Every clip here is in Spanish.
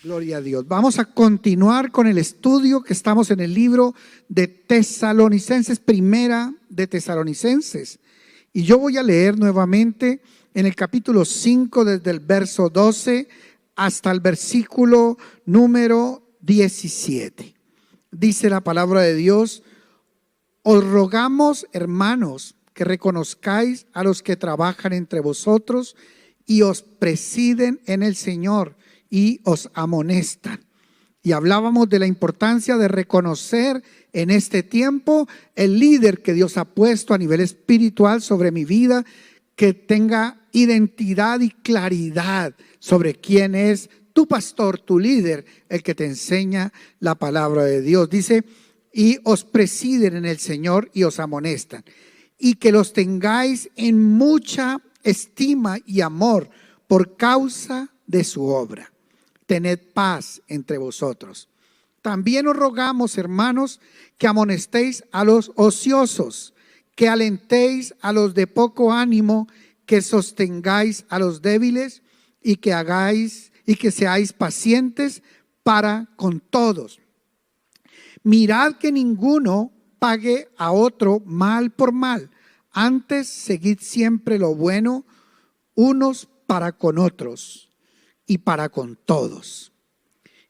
Gloria a Dios. Vamos a continuar con el estudio que estamos en el libro de Tesalonicenses, primera de Tesalonicenses. Y yo voy a leer nuevamente en el capítulo 5 desde el verso 12 hasta el versículo número 17. Dice la palabra de Dios: os rogamos, hermanos, que reconozcáis a los que trabajan entre vosotros y os presiden en el Señor y os amonestan. Y hablábamos de la importancia de reconocer en este tiempo el líder que Dios ha puesto a nivel espiritual sobre mi vida, que tenga identidad y claridad sobre quién es tu pastor, tu líder, el que te enseña la palabra de Dios. Dice: y os presiden en el Señor y os amonestan, y que los tengáis en mucha estima y amor por causa de su obra. Tened paz entre vosotros. También os rogamos, hermanos, que amonestéis a los ociosos, que alentéis a los de poco ánimo, que sostengáis a los débiles y que seáis pacientes para con todos. Mirad que ninguno pague a otro mal por mal. Antes, seguid siempre lo bueno unos para con otros y para con todos.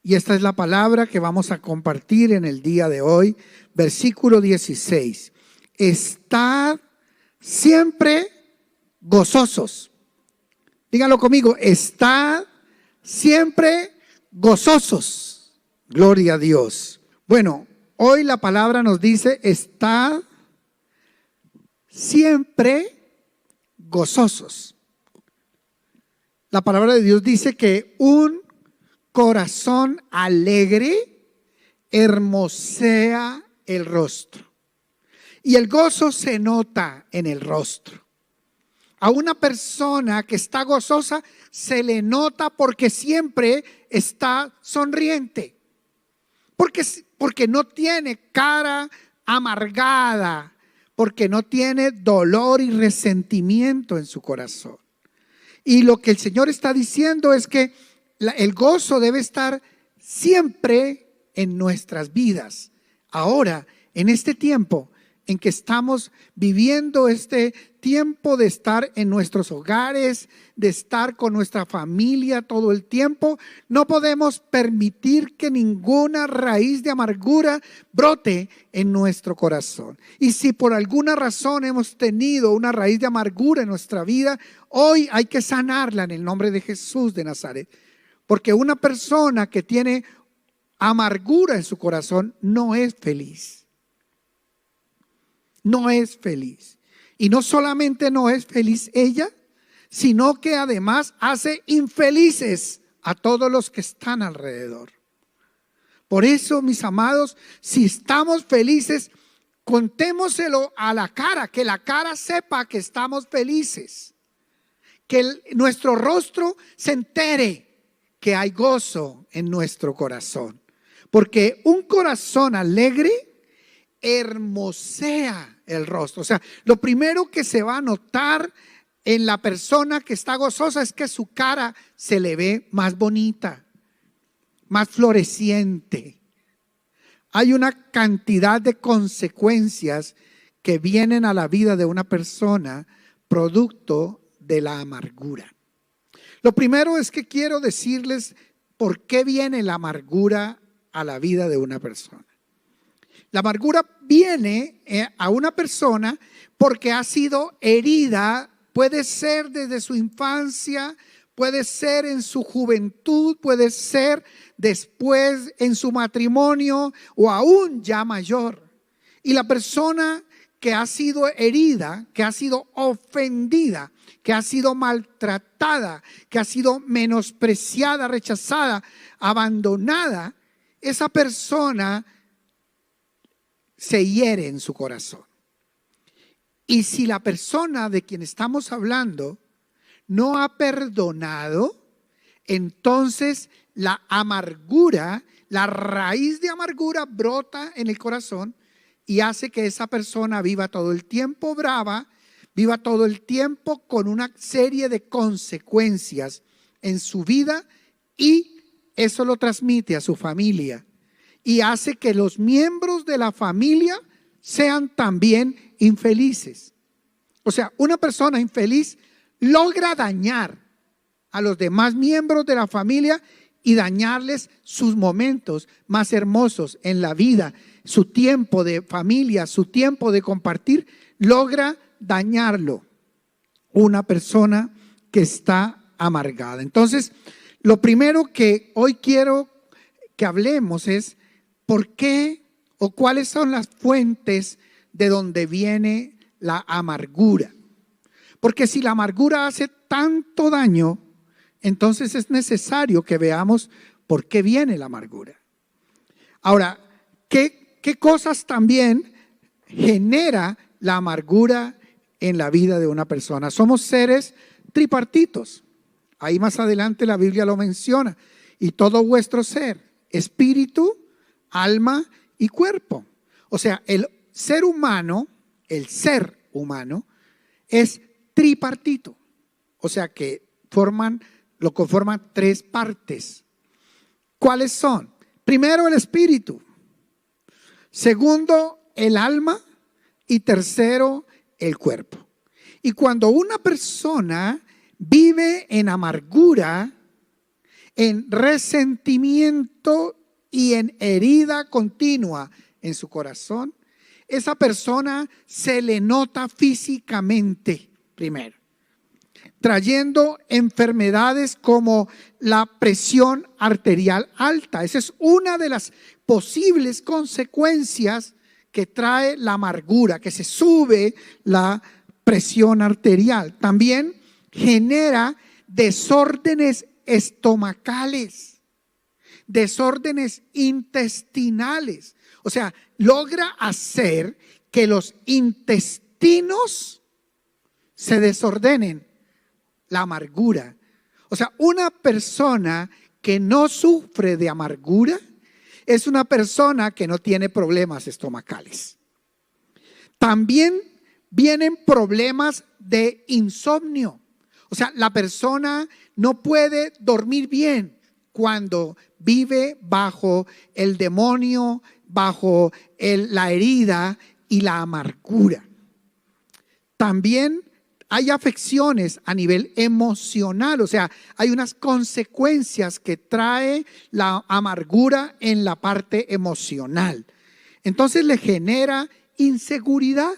Y esta es la palabra que vamos a compartir en el día de hoy. Versículo 16. Estad siempre gozosos. Díganlo conmigo: estad siempre gozosos. Gloria a Dios. Bueno, hoy la palabra nos dice: estad siempre gozosos. La palabra de Dios dice que un corazón alegre hermosea el rostro. Y el gozo se nota en el rostro. A una persona que está gozosa se le nota porque siempre está sonriente. Porque no tiene cara amargada, porque no tiene dolor y resentimiento en su corazón. Y lo que el Señor está diciendo es que el gozo debe estar siempre en nuestras vidas. Ahora, en este tiempo en que estamos viviendo, este tiempo de estar en nuestros hogares, de estar con nuestra familia todo el tiempo, no podemos permitir que ninguna raíz de amargura brote en nuestro corazón. Y si por alguna razón hemos tenido una raíz de amargura en nuestra vida, hoy hay que sanarla en el nombre de Jesús de Nazaret. Porque una persona que tiene amargura en su corazón no es feliz. No es feliz. Y no solamente no es feliz ella, sino que además hace infelices a todos los que están alrededor. Por eso, mis amados, si estamos felices, contémoselo a la cara, que la cara sepa que estamos felices, que nuestro rostro se entere que hay gozo en nuestro corazón, porque un corazón alegre hermosea el rostro. O sea, lo primero que se va a notar en la persona que está gozosa es que su cara se le ve más bonita, más floreciente. Hay una cantidad de consecuencias que vienen a la vida de una persona producto de la amargura. Lo primero es que quiero decirles por qué viene la amargura a la vida de una persona. La amargura viene a una persona porque ha sido herida. Puede ser desde su infancia, puede ser en su juventud, puede ser después en su matrimonio o aún ya mayor. Y la persona que ha sido herida, que ha sido ofendida, que ha sido maltratada, que ha sido menospreciada, rechazada, abandonada, esa persona se hiere en su corazón. Y si la persona de quien estamos hablando no ha perdonado, entonces la amargura, la raíz de amargura brota en el corazón y hace que esa persona viva todo el tiempo brava, viva todo el tiempo con una serie de consecuencias en su vida y eso lo transmite a su familia y hace que los miembros de la familia sean también infelices. O sea, una persona infeliz logra dañar a los demás miembros de la familia y dañarles sus momentos más hermosos en la vida, su tiempo de familia, su tiempo de compartir, logra dañarlo una persona que está amargada. Entonces, lo primero que hoy quiero que hablemos es por qué o cuáles son las fuentes de donde viene la amargura. Porque si la amargura hace tanto daño, entonces es necesario que veamos por qué viene la amargura. Ahora, ¿qué cosas también genera la amargura en la vida de una persona? Somos seres tripartitos. Ahí más adelante la Biblia lo menciona. Y todo vuestro ser, espíritu, alma y cuerpo. O sea, el ser humano es tripartito. O sea que lo conforman tres partes. ¿Cuáles son? Primero, el espíritu. Segundo, el alma. Y tercero, el cuerpo. Y cuando una persona vive en amargura, en resentimiento y en herida continua en su corazón, esa persona se le nota físicamente primero, trayendo enfermedades como la presión arterial alta. Esa es una de las posibles consecuencias que trae la amargura, que se sube la presión arterial. También genera desórdenes estomacales, desórdenes intestinales. O sea, logra hacer que los intestinos se desordenen, la amargura. O sea, una persona que no sufre de amargura es una persona que no tiene problemas estomacales. También vienen problemas de insomnio. O sea, la persona no puede dormir bien cuando vive bajo el demonio, bajo la herida y la amargura. También hay afecciones a nivel emocional, o sea, hay unas consecuencias que trae la amargura en la parte emocional. Entonces le genera inseguridad.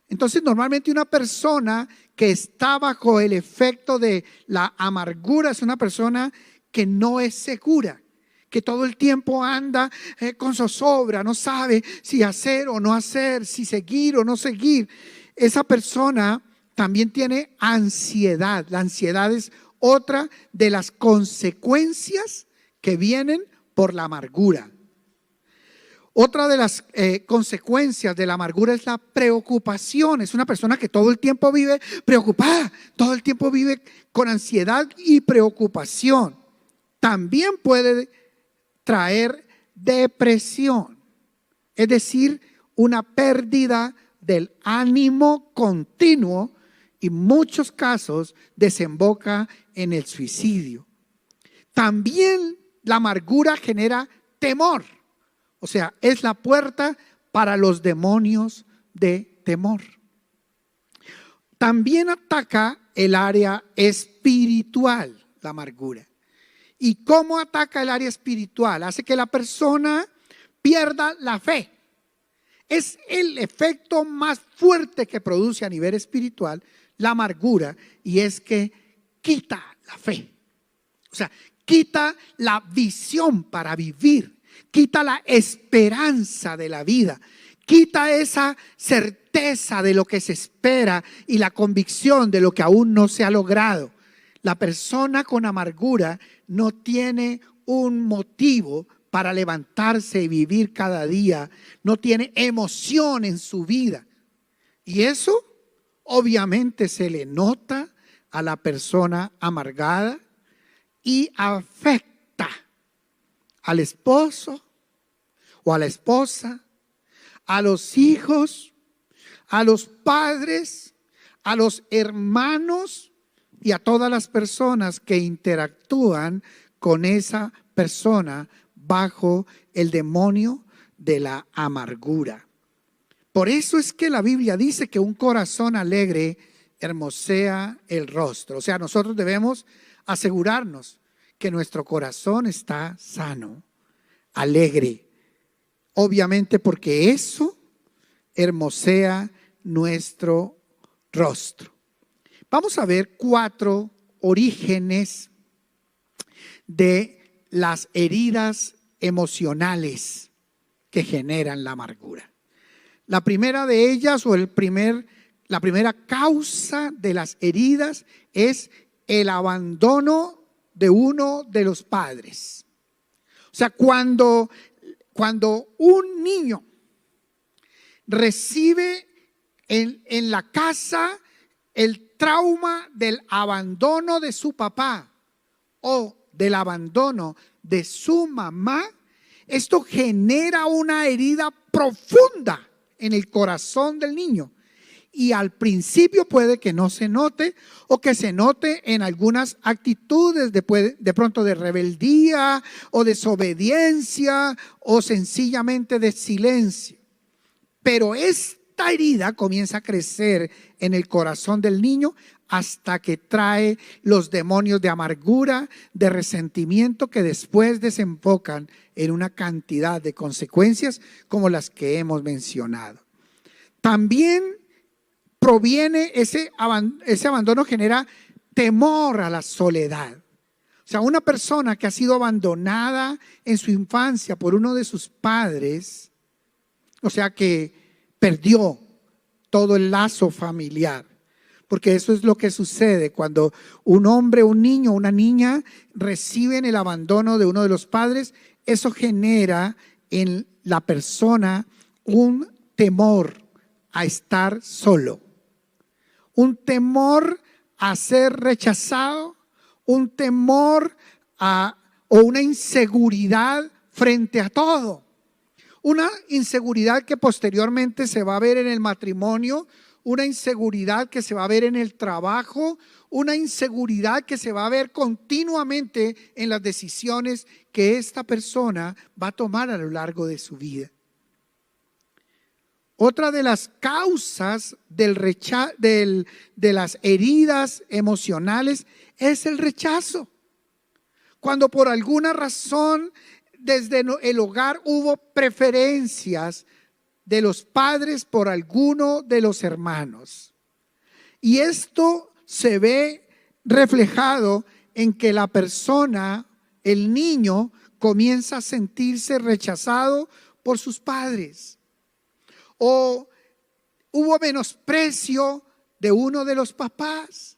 Entonces normalmente una persona que está bajo el efecto de la amargura es una persona que no es segura, que todo el tiempo anda con zozobra, no sabe si hacer o no hacer, si seguir o no seguir. Esa persona también tiene ansiedad. La ansiedad es otra de las consecuencias que vienen por la amargura. Otra de las consecuencias de la amargura es la preocupación. Es una persona que todo el tiempo vive preocupada, todo el tiempo vive con ansiedad y preocupación. También puede traer depresión, es decir, una pérdida del ánimo continuo y en muchos casos desemboca en el suicidio. También la amargura genera temor. O sea, es la puerta para los demonios de temor. También ataca el área espiritual, la amargura. ¿Y cómo ataca el área espiritual? Hace que la persona pierda la fe. Es el efecto más fuerte que produce a nivel espiritual la amargura, y es que quita la fe. O sea, quita la visión para vivir. Quita la esperanza de la vida, quita esa certeza de lo que se espera y la convicción de lo que aún no se ha logrado. La persona con amargura no tiene un motivo para levantarse y vivir cada día, no tiene emoción en su vida. Y eso obviamente se le nota a la persona amargada y afecta al esposo o a la esposa, a los hijos, a los padres, a los hermanos y a todas las personas que interactúan con esa persona bajo el demonio de la amargura. Por eso es que la Biblia dice que un corazón alegre hermosea el rostro. O sea, nosotros debemos asegurarnos que nuestro corazón está sano, alegre. Obviamente porque eso hermosea nuestro rostro. Vamos a ver 4 orígenes de las heridas emocionales que generan la amargura. La primera de ellas la primera causa de las heridas es el abandono de uno de los padres. O sea, cuando un niño recibe en la casa el trauma del abandono de su papá o del abandono de su mamá, esto genera una herida profunda en el corazón del niño. Y al principio puede que no se note o que se note en algunas actitudes de pronto de rebeldía o desobediencia o sencillamente de silencio. Pero esta herida comienza a crecer en el corazón del niño hasta que trae los demonios de amargura, de resentimiento que después desembocan en una cantidad de consecuencias como las que hemos mencionado. También proviene ese abandono, genera temor a la soledad. O sea, una persona que ha sido abandonada en su infancia por uno de sus padres, o sea que perdió todo el lazo familiar, porque eso es lo que sucede cuando un hombre, un niño, una niña reciben el abandono de uno de los padres. Eso genera en la persona un temor a estar solo, un temor a ser rechazado, un temor o una inseguridad frente a todo. Una inseguridad que posteriormente se va a ver en el matrimonio, una inseguridad que se va a ver en el trabajo, una inseguridad que se va a ver continuamente en las decisiones que esta persona va a tomar a lo largo de su vida. Otra de las causas de las heridas emocionales es el rechazo. Cuando por alguna razón desde el hogar hubo preferencias de los padres por alguno de los hermanos. Y esto se ve reflejado en que la persona, el niño, comienza a sentirse rechazado por sus padres. O hubo menosprecio de uno de los papás.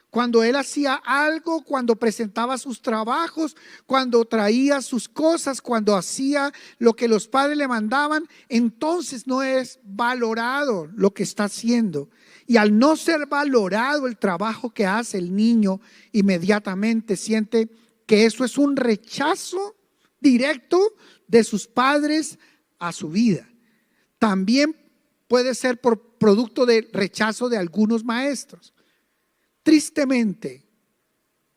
Cuando él hacía algo, cuando presentaba sus trabajos, cuando traía sus cosas, cuando hacía lo que los padres le mandaban, entonces no es valorado lo que está haciendo. Y al no ser valorado el trabajo que hace el niño, inmediatamente siente que eso es un rechazo directo de sus padres a su vida. También puede ser por producto de rechazo de algunos maestros. Tristemente,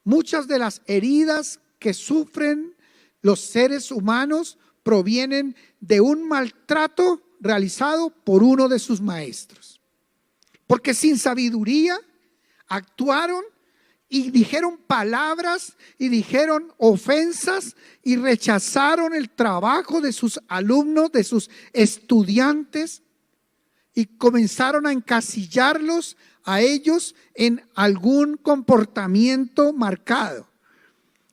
muchas de las heridas que sufren los seres humanos provienen de un maltrato realizado por uno de sus maestros. Porque sin sabiduría actuaron y dijeron palabras y dijeron ofensas y rechazaron el trabajo de sus alumnos, de sus estudiantes, y comenzaron a encasillarlos a ellos en algún comportamiento marcado.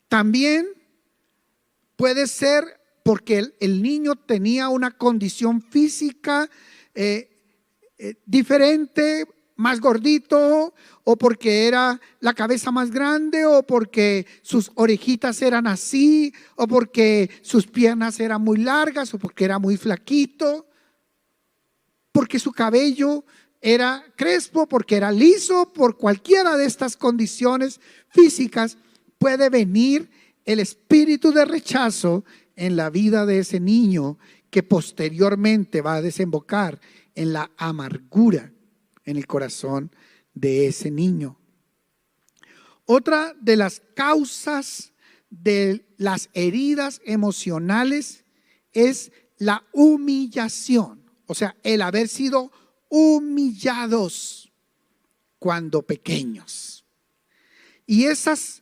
También puede ser porque el niño tenía una condición física diferente, más gordito, o porque era la cabeza más grande, o porque sus orejitas eran así, o porque sus piernas eran muy largas, o porque era muy flaquito, porque su cabello era crespo, porque era liso. Por cualquiera de estas condiciones físicas puede venir el espíritu de rechazo en la vida de ese niño, que posteriormente va a desembocar en la amargura en el corazón de ese niño. Otra de las causas de las heridas emocionales es la humillación, o sea, el haber sido humillados cuando pequeños. Y esas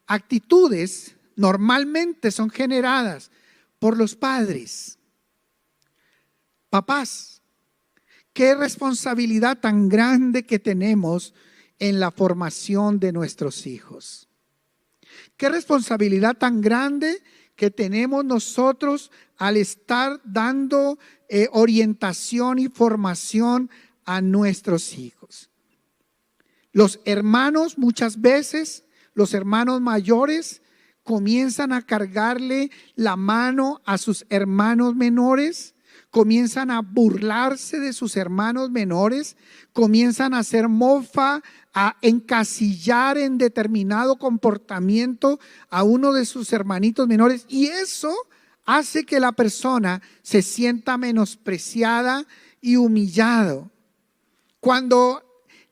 actitudes normalmente son generadas por los padres. Papás, qué responsabilidad tan grande que tenemos en la formación de nuestros hijos. Qué responsabilidad tan grande que tenemos nosotros al estar dando orientación y formación a nuestros hijos. Los hermanos, muchas veces, los hermanos mayores comienzan a cargarle la mano a sus hermanos menores, comienzan a burlarse de sus hermanos menores, comienzan a hacer mofa, a encasillar en determinado comportamiento a uno de sus hermanitos menores, y eso hace que la persona se sienta menospreciada y humillado. Cuando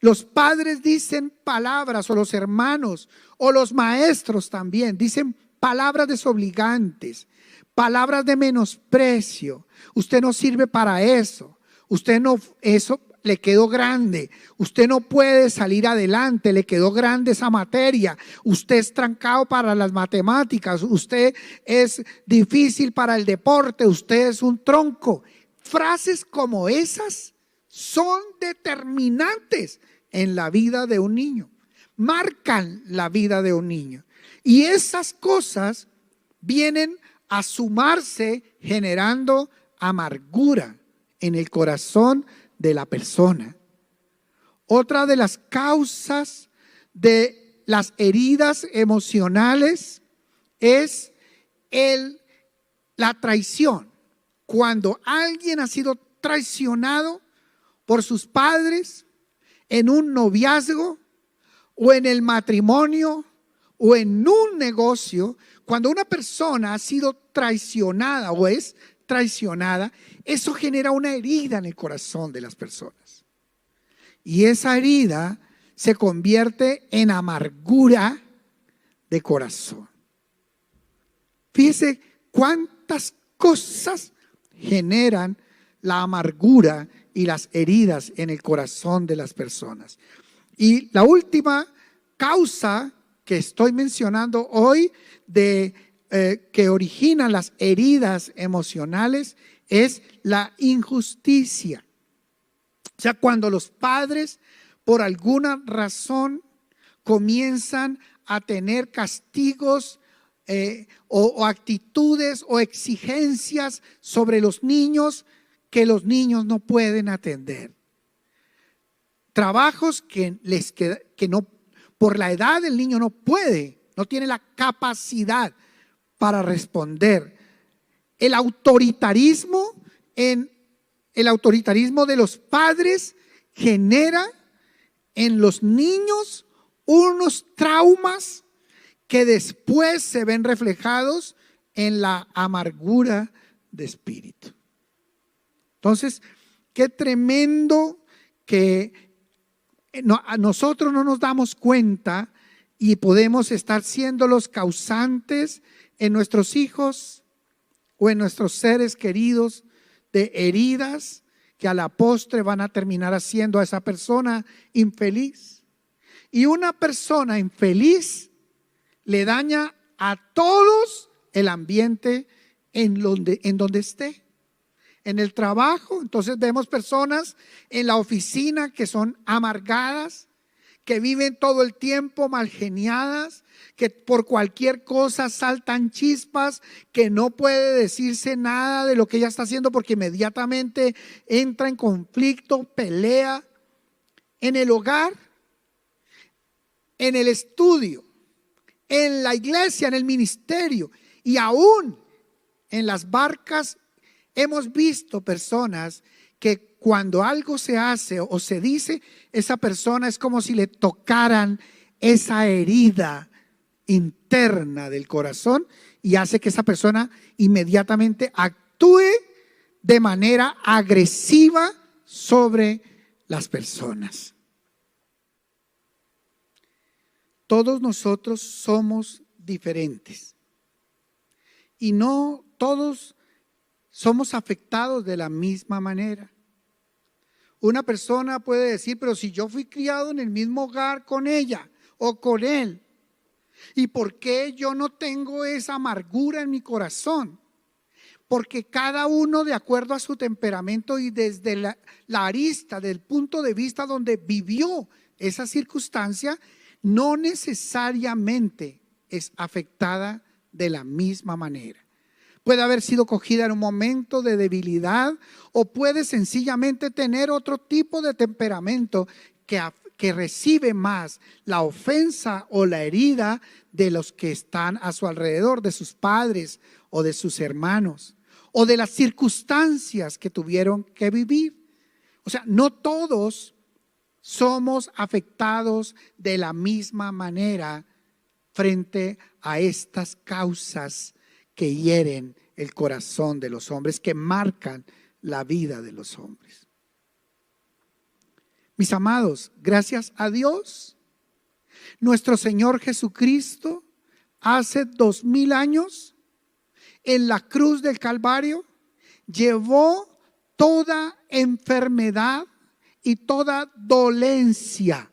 los padres dicen palabras, o los hermanos, o los maestros también, dicen palabras desobligantes, palabras de menosprecio. Usted no sirve para eso. Usted no, eso le quedó grande. Usted no puede salir adelante. Le quedó grande esa materia. Usted es trancado para las matemáticas. Usted es difícil para el deporte. Usted es un tronco. Frases como esas son determinantes en la vida de un niño. Marcan la vida de un niño. Y esas cosas vienen a sumarse, generando amargura en el corazón de la persona. Otra de las causas de las heridas emocionales es la traición. Cuando alguien ha sido traicionado por sus padres en un noviazgo o en el matrimonio o en un negocio, cuando una persona ha sido traicionada o es traicionada, eso genera una herida en el corazón de las personas. Y esa herida se convierte en amargura de corazón. Fíjese cuántas cosas generan la amargura y las heridas en el corazón de las personas. Y la última causa que estoy mencionando hoy que origina las heridas emocionales es la injusticia. O sea, cuando los padres por alguna razón comienzan a tener castigos o actitudes o exigencias sobre los niños que los niños no pueden atender. Trabajos que no, por la edad del niño no puede, no tiene la capacidad para responder. El autoritarismo de los padres genera en los niños unos traumas que después se ven reflejados en la amargura de espíritu. Entonces, qué tremendo que nosotros no nos damos cuenta y podemos estar siendo los causantes en nuestros hijos o en nuestros seres queridos de heridas que a la postre van a terminar haciendo a esa persona infeliz. Y una persona infeliz le daña a todos el ambiente en donde esté. En el trabajo, entonces vemos personas en la oficina que son amargadas, que viven todo el tiempo malgeniadas, que por cualquier cosa saltan chispas, que no puede decirse nada de lo que ella está haciendo porque inmediatamente entra en conflicto, pelea. En el hogar, en el estudio, en la iglesia, en el ministerio y aún en las barcas, hemos visto personas que cuando algo se hace o se dice, esa persona es como si le tocaran esa herida interna del corazón y hace que esa persona inmediatamente actúe de manera agresiva sobre las personas. Todos nosotros somos diferentes. Y no todos somos afectados de la misma manera. Una persona puede decir, pero si yo fui criado en el mismo hogar con ella o con él, ¿y por qué yo no tengo esa amargura en mi corazón? Porque cada uno, de acuerdo a su temperamento y desde la arista, del punto de vista donde vivió esa circunstancia, no necesariamente es afectada de la misma manera. Puede haber sido cogida en un momento de debilidad o puede sencillamente tener otro tipo de temperamento que recibe más la ofensa o la herida de los que están a su alrededor, de sus padres o de sus hermanos, o de las circunstancias que tuvieron que vivir. O sea, no todos somos afectados de la misma manera frente a estas causas que hieren el corazón de los hombres, que marcan la vida de los hombres. Mis amados, gracias a Dios, nuestro Señor Jesucristo hace 2000 años en la cruz del Calvario llevó toda enfermedad y toda dolencia.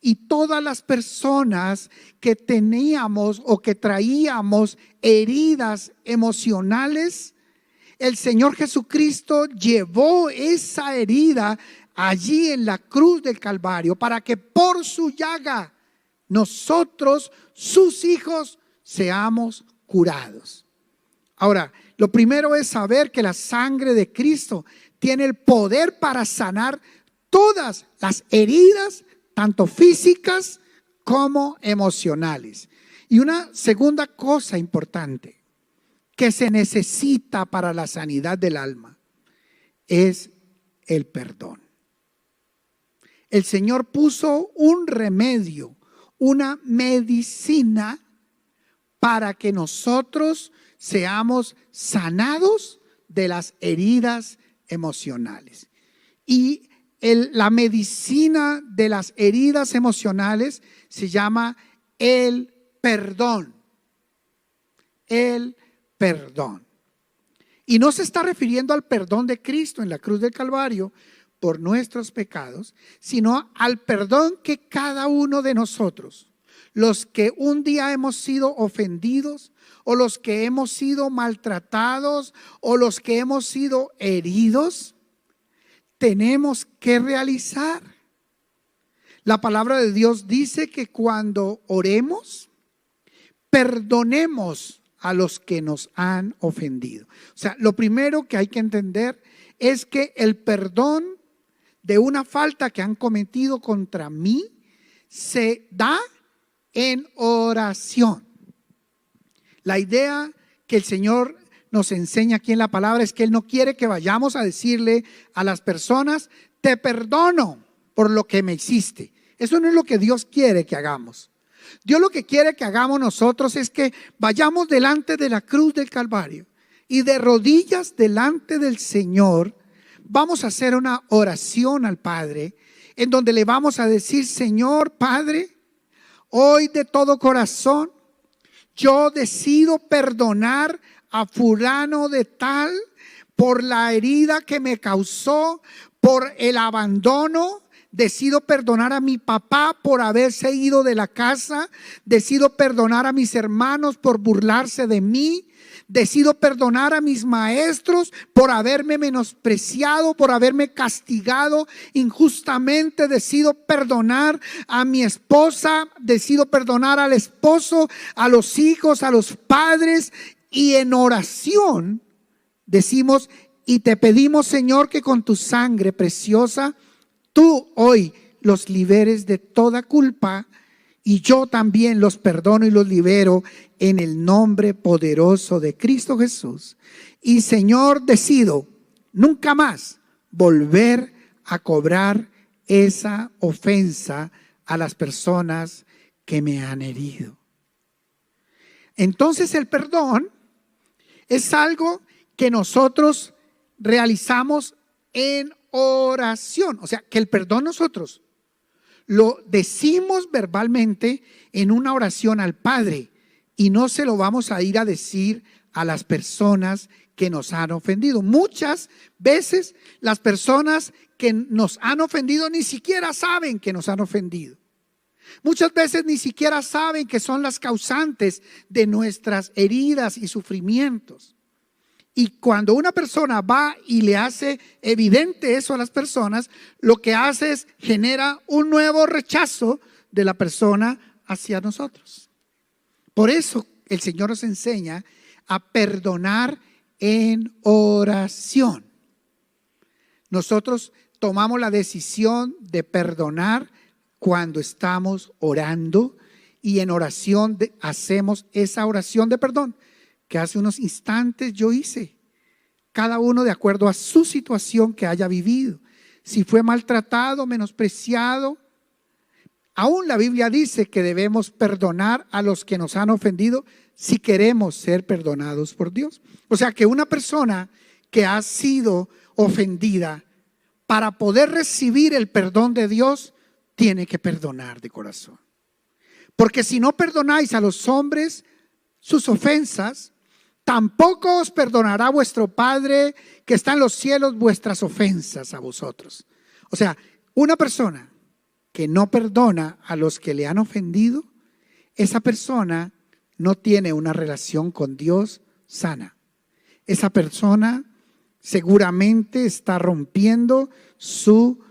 Y todas las personas que teníamos o que traíamos heridas emocionales, el Señor Jesucristo llevó esa herida allí en la cruz del Calvario para que por su llaga nosotros, sus hijos, seamos curados. Ahora, lo primero es saber que la sangre de Cristo tiene el poder para sanar todas las heridas, tanto físicas como emocionales. Y una segunda cosa importante que se necesita para la sanidad del alma es el perdón. El Señor puso un remedio, una medicina para que nosotros seamos sanados de las heridas emocionales. Y la medicina de las heridas emocionales se llama el perdón. El perdón. Y no se está refiriendo al perdón de Cristo en la cruz del Calvario por nuestros pecados, sino al perdón que cada uno de nosotros, los que un día hemos sido ofendidos, o los que hemos sido maltratados, o los que hemos sido heridos, tenemos que realizar. La palabra de Dios dice que cuando oremos, perdonemos a los que nos han ofendido. O sea, lo primero que hay que entender es que el perdón de una falta que han cometido contra mí se da en oración. La idea que el Señor nos enseña aquí en la palabra es que Él no quiere que vayamos a decirle a las personas: te perdono por lo que me hiciste. Eso no es lo que Dios quiere que hagamos. Dios lo que quiere que hagamos nosotros es que vayamos delante de la cruz del Calvario y de rodillas delante del Señor vamos a hacer una oración al Padre en donde le vamos a decir: Señor Padre, hoy de todo corazón yo decido perdonar a fulano de tal por la herida que me causó, por el abandono. Decido perdonar a mi papá por haberse ido de la casa. Decido perdonar a mis hermanos por burlarse de mí. Decido perdonar a mis maestros por haberme menospreciado, por haberme castigado injustamente. Decido perdonar a mi esposa. Decido perdonar al esposo, a los hijos, a los padres. Y en oración decimos: y te pedimos, Señor, que con tu sangre preciosa tú hoy los liberes de toda culpa, y yo también los perdono y los libero en el nombre poderoso de Cristo Jesús. Y Señor, decido nunca más volver a cobrar esa ofensa a las personas que me han herido. Entonces el perdón es algo que nosotros realizamos en oración. O sea, que el perdón nosotros lo decimos verbalmente en una oración al Padre y no se lo vamos a ir a decir a las personas que nos han ofendido. Muchas veces las personas que nos han ofendido ni siquiera saben que nos han ofendido. Muchas veces ni siquiera saben que son las causantes de nuestras heridas y sufrimientos. Y cuando una persona va y le hace evidente eso a las personas, lo que hace es genera un nuevo rechazo de la persona hacia nosotros. Por eso el Señor nos enseña a perdonar en oración. Nosotros tomamos la decisión de perdonar cuando estamos orando y en oración hacemos esa oración de perdón que hace unos instantes yo hice, cada uno de acuerdo a su situación que haya vivido. Si fue maltratado, menospreciado, aún la Biblia dice que debemos perdonar a los que nos han ofendido si queremos ser perdonados por Dios. O sea que una persona que ha sido ofendida, para poder recibir el perdón de Dios, tiene que perdonar de corazón. Porque si no perdonáis a los hombres sus ofensas, tampoco os perdonará vuestro Padre que está en los cielos vuestras ofensas a vosotros. O sea, una persona que no perdona a los que le han ofendido, esa persona no tiene una relación con Dios sana. Esa persona seguramente está rompiendo su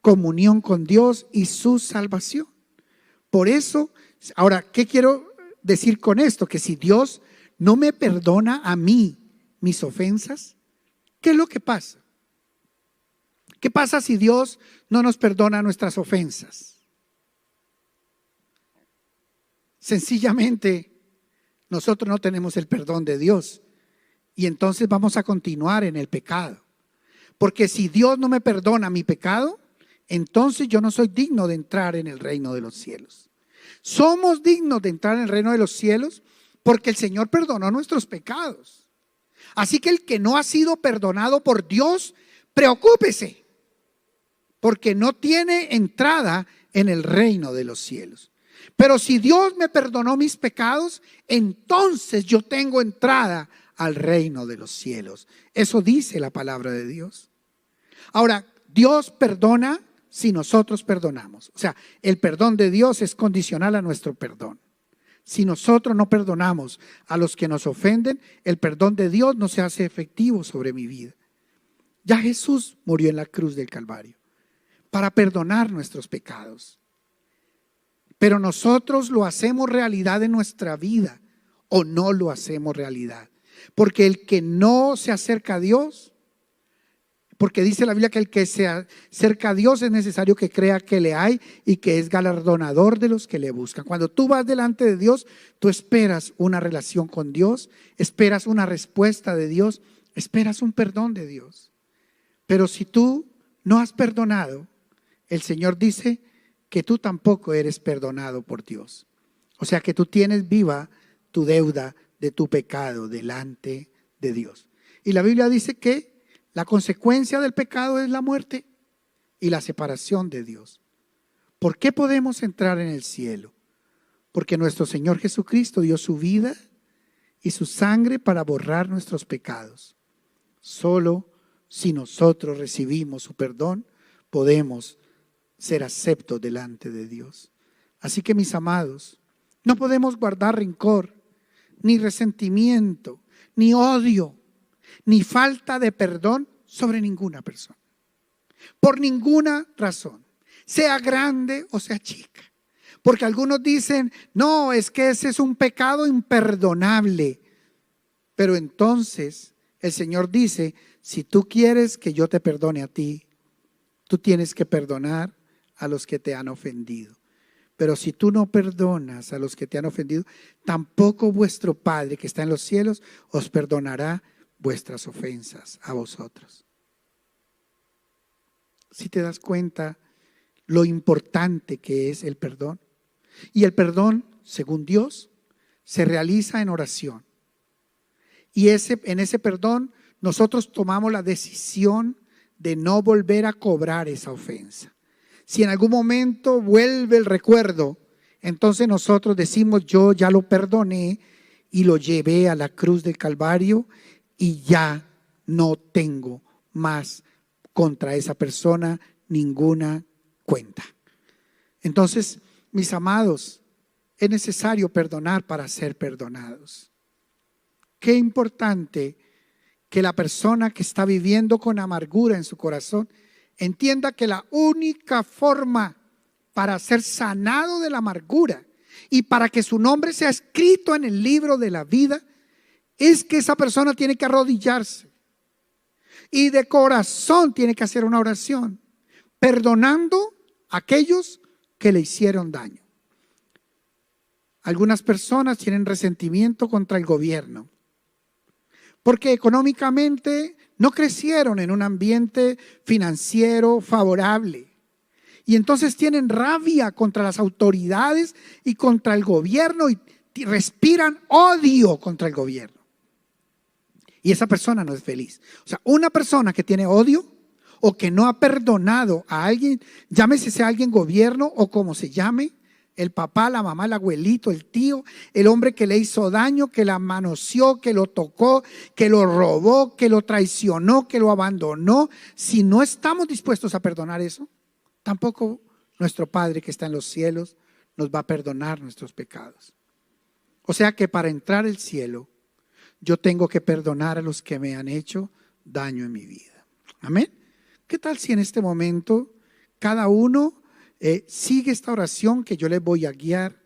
comunión con Dios y su salvación. Por eso, ahora, ¿qué quiero decir con esto? Que si Dios no me perdona a mí mis ofensas, ¿qué es lo que pasa? ¿Qué pasa si Dios no nos perdona nuestras ofensas? Sencillamente, nosotros no tenemos el perdón de Dios y entonces vamos a continuar en el pecado. Porque si Dios no me perdona mi pecado, entonces yo no soy digno de entrar en el reino de los cielos. Somos dignos de entrar en el reino de los cielos porque el Señor perdonó nuestros pecados. Así que el que no ha sido perdonado por Dios, preocúpese, porque no tiene entrada en el reino de los cielos. Pero si Dios me perdonó mis pecados, entonces yo tengo entrada al reino de los cielos. Eso dice la palabra de Dios. Ahora, Dios perdona si nosotros perdonamos. O sea, el perdón de Dios es condicional a nuestro perdón. Si nosotros no perdonamos a los que nos ofenden, el perdón de Dios no se hace efectivo sobre mi vida. Ya Jesús murió en la cruz del Calvario para perdonar nuestros pecados. Pero nosotros lo hacemos realidad en nuestra vida o no lo hacemos realidad. Porque el que no se acerca a Dios, porque dice la Biblia que el que se acerca a Dios es necesario que crea que le hay y que es galardonador de los que le buscan. Cuando tú vas delante de Dios, tú esperas una relación con Dios, esperas una respuesta de Dios, esperas un perdón de Dios. Pero si tú no has perdonado, el Señor dice que tú tampoco eres perdonado por Dios. O sea que tú tienes viva tu deuda de tu pecado delante de Dios. Y la Biblia dice que la consecuencia del pecado es la muerte y la separación de Dios. ¿Por qué podemos entrar en el cielo? Porque nuestro Señor Jesucristo dio su vida y su sangre para borrar nuestros pecados. Solo si nosotros recibimos su perdón, podemos ser aceptos delante de Dios. Así que, mis amados, no podemos guardar rencor, ni resentimiento, ni odio, ni falta de perdón sobre ninguna persona. Por ninguna razón, sea grande o sea chica. Porque algunos dicen, no, es que ese es un pecado imperdonable. Pero entonces el Señor dice, si tú quieres que yo te perdone a ti, tú tienes que perdonar a los que te han ofendido. Pero si tú no perdonas a los que te han ofendido, tampoco vuestro Padre que está en los cielos os perdonará vuestras ofensas a vosotros. Si te das cuenta lo importante que es el perdón. Y el perdón, según Dios, se realiza en oración. Y en ese perdón nosotros tomamos la decisión de no volver a cobrar esa ofensa. si en algún momento vuelve el recuerdo, entonces nosotros decimos, yo ya lo perdoné y lo llevé a la cruz del Calvario y ya no tengo más contra esa persona ninguna cuenta. Entonces, mis amados, es necesario perdonar para ser perdonados. Qué importante que la persona que está viviendo con amargura en su corazón entienda que la única forma para ser sanado de la amargura y para que su nombre sea escrito en el libro de la vida es que esa persona tiene que arrodillarse y de corazón tiene que hacer una oración, perdonando a aquellos que le hicieron daño. Algunas personas tienen resentimiento contra el gobierno porque económicamente no crecieron en un ambiente financiero favorable. Y entonces tienen rabia contra las autoridades y contra el gobierno y respiran odio contra el gobierno. Y esa persona no es feliz. O sea, una persona que tiene odio o que no ha perdonado a alguien, llámese sea alguien gobierno o como se llame, el papá, la mamá, el abuelito, el tío, el hombre que le hizo daño, que la manoseó, que lo tocó, que lo robó, que lo traicionó, que lo abandonó. Si no estamos dispuestos a perdonar eso, tampoco nuestro Padre que está en los cielos nos va a perdonar nuestros pecados. O sea que para entrar al cielo, yo tengo que perdonar a los que me han hecho daño en mi vida. Amén. ¿Qué tal si en este momento cada uno sigue esta oración que yo les voy a guiar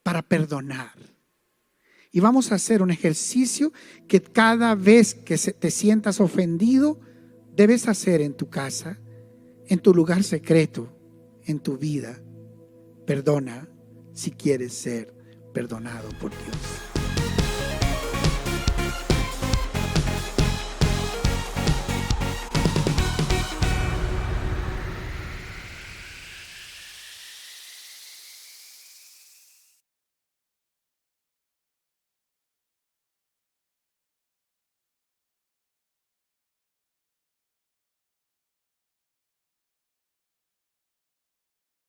para perdonar? Y vamos a hacer un ejercicio que cada vez que te sientas ofendido, debes hacer en tu casa, en tu lugar secreto, en tu vida. Perdona si quieres ser perdonado por Dios.